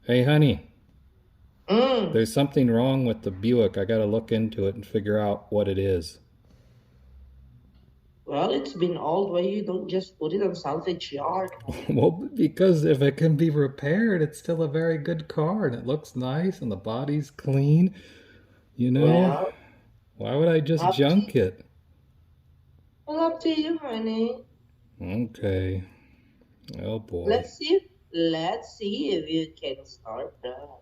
Hey, honey, Mm. there's something wrong with the Buick. I gotta look into it and figure out what it is. Well, it's been old. Why you don't just put it on salvage yard? Well, because if it can be repaired, it's still a very good car and it looks nice and the body's clean. You know, Well, why would I just up to junk it? up to you, honey. Okay. Oh boy. Let's see. Let's see if you can start that.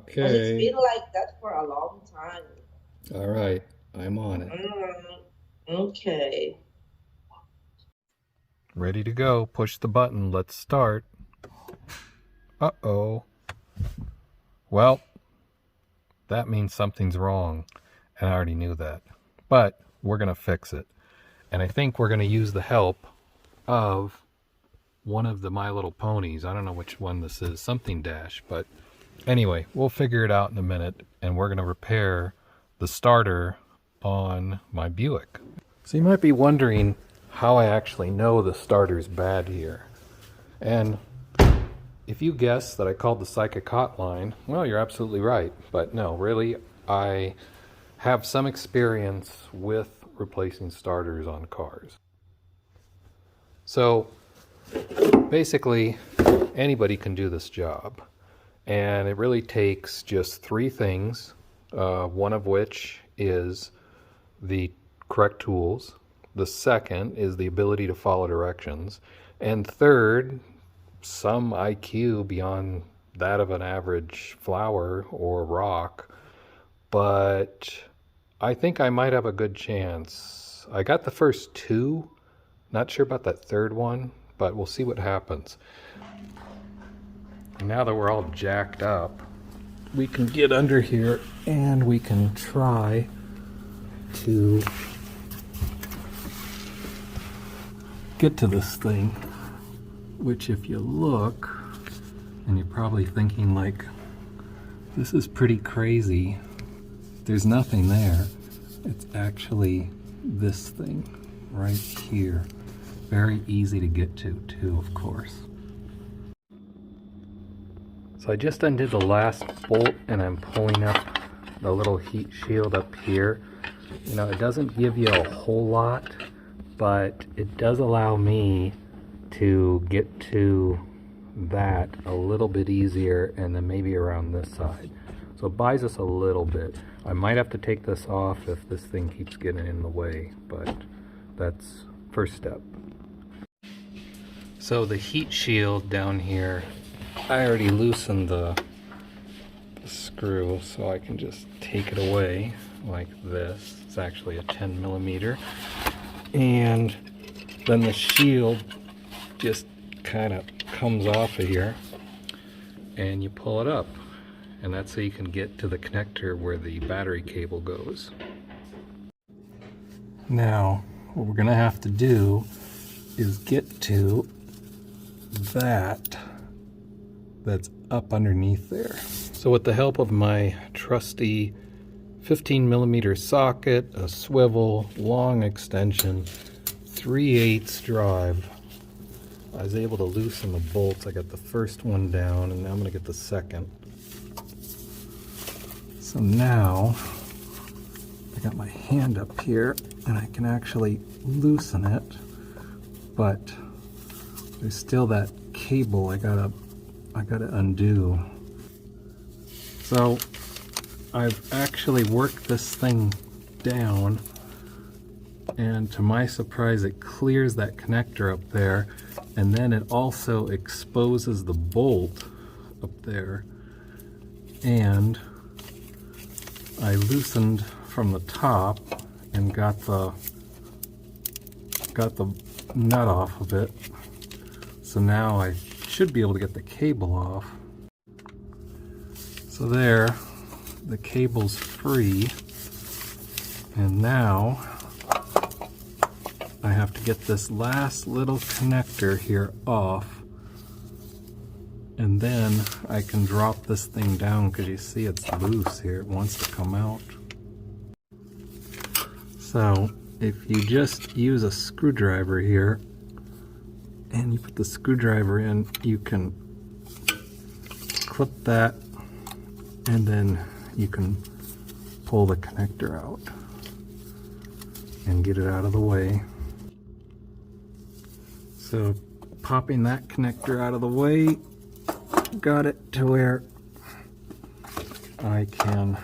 Because it's Okay. been like that for a long time. All right. I'm on it. Mm. Okay. Ready to go. Push the button. Let's start. Uh-oh. Well, that means something's wrong. And I already knew that. But we're going to fix it. And I think we're going to use the help of one of the My Little Ponies. I don't know which one this is. Something Dash. But anyway, we'll figure it out in a minute. And we're going to repair the starter on my Buick. So you might be wondering how I actually know the starter's bad here. And if you guess that I called the psychic hotline, well, you're absolutely right. But no, really, I have some experience with replacing starters on cars. So basically, anybody can do this job. And it really takes just three things, one of which is the correct tools. The second is the ability to follow directions. And third, some IQ beyond that of an average flower or rock. But I think I might have a good chance. I got the first two. Not sure about that third one, but we'll see what happens. Now that we're all jacked up, we can get under here and we can try to get to this thing, which if you look, and you're probably thinking like, this is pretty crazy. There's nothing there. It's actually this thing right here. Very easy to get to too, of course. So I just undid the last bolt and I'm pulling up the little heat shield up here. You know, it doesn't give you a whole lot, but it does allow me to get to that a little bit easier and then maybe around this side. So it buys us a little bit. I might have to take this off if this thing keeps getting in the way, but that's first step. So the heat shield down here, I already loosened the screw, so I can just take it away like this. It's actually a 10 millimeter. And then the shield just kind of comes off of here and you pull it up. And that's so you can get to the connector where the battery cable goes. Now, what we're gonna have to do is get to that's up underneath there. So with the help of my trusty 15 millimeter socket, a swivel, long extension, 3/8 drive, I was able to loosen the bolts. I got the first one down and now I'm gonna get the second. So now I got my hand up here and I can actually loosen it, but there's still that cable I gotta undo. So I've actually worked this thing down, and to my surprise it clears that connector up there, and then it also exposes the bolt up there, and I loosened from the top and got the nut off of it. So now I should be able to get the cable off. So there, the cable's free. And now I have to get this last little connector here off. And then I can drop this thing down because you see it's loose here. It wants to come out. So if you just use a screwdriver here and you put the screwdriver in, you can clip that, and then you can pull the connector out and get it out of the way. So popping that connector out of the way got it to where I can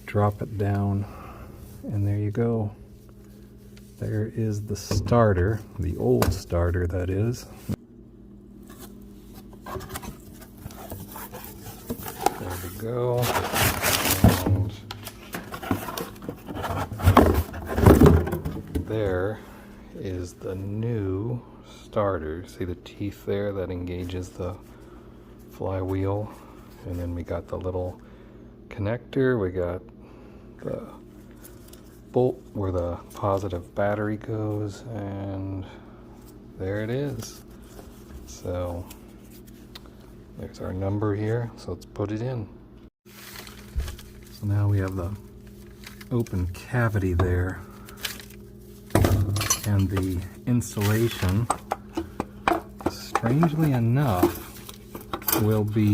drop it down, and there you go. There is the starter, the old starter that is. There we go. And there is the new starter. See the teeth there that engages the flywheel? And then we got the little connector. We got the bolt where the positive battery goes, and there it is. So there's our number here, so let's put it in. So now we have the open cavity there, and the installation, strangely enough, will be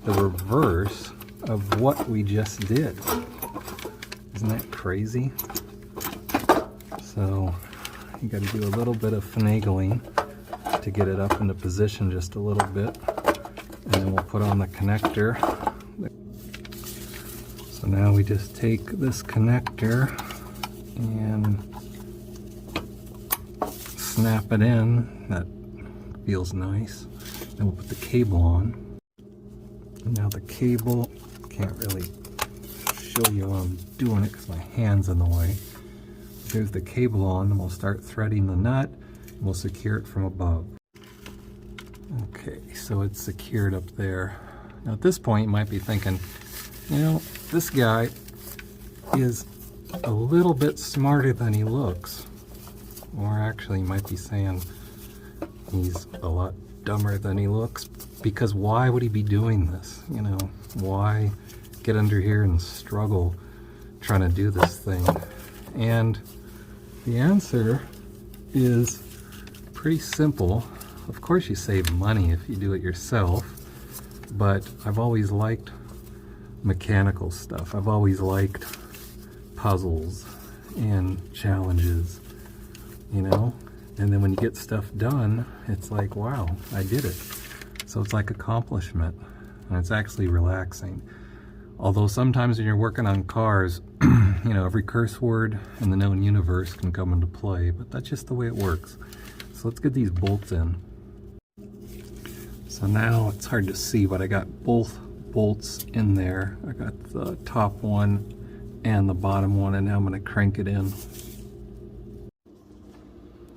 the reverse of what we just did. Isn't that crazy? So you got to do a little bit of finagling to get it up into position just a little bit, and then we'll put on the connector. So now we just take this connector and snap it in. That feels nice. Then we'll put the cable on. Now the cable, can't really show you how I'm doing it because my hand's in the way. There's the cable on, and we'll start threading the nut, and we'll secure it from above. Okay, so it's secured up there. Now at this point you might be thinking, you know, this guy is a little bit smarter than he looks. Or actually you might be saying he's a lot dumber than he looks, because why would he be doing this? You know, why get under here and struggle trying to do this thing? And the answer is pretty simple. Of course you save money if you do it yourself, but I've always liked mechanical stuff. I've always liked puzzles and challenges, you know? And then when you get stuff done, it's like, wow, I did it. So it's like accomplishment, and it's actually relaxing. Although sometimes when you're working on cars, you know, every curse word in the known universe can come into play, but that's just the way it works. So let's get these bolts in. So now it's hard to see, but I got both bolts in there. I got the top one and the bottom one, and now I'm going to crank it in.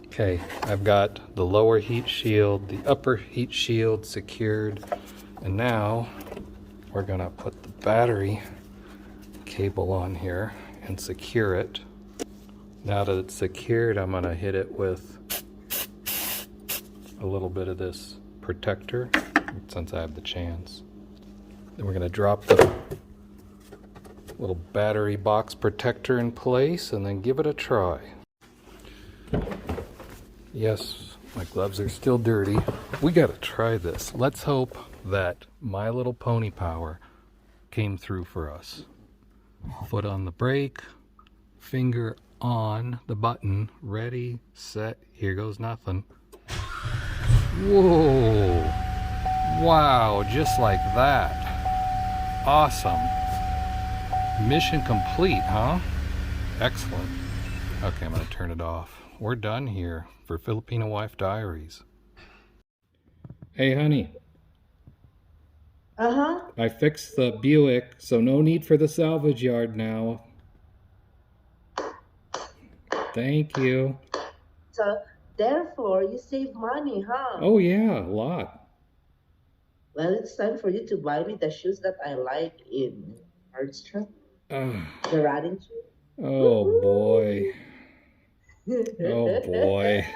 Okay, I've got the lower heat shield, the upper heat shield secured, and now we're going to put the battery cable on here and secure it. Now that it's secured, I'm going to hit it with a little bit of this protector, since I have the chance. Then we're going to drop the little battery box protector in place and then give it a try. Yes, my gloves are still dirty. We got to try this. Let's hope that My Little Pony power came through for us. Foot on the brake, finger on the button, ready, set, here goes nothing. Whoa! Wow, just like that. Awesome. Mission complete, huh? Excellent. Okay, I'm gonna turn it off. We're done here for Filipino Wife Diaries. Hey, honey. Uh-huh. I fixed the Buick, so no need for the salvage yard now. Thank you. So, therefore, you save money, huh? Oh yeah, a lot. Well, it's time for you to buy me the shoes that I like in Nordstrom. Ah, The riding shoes. oh boy. Oh boy.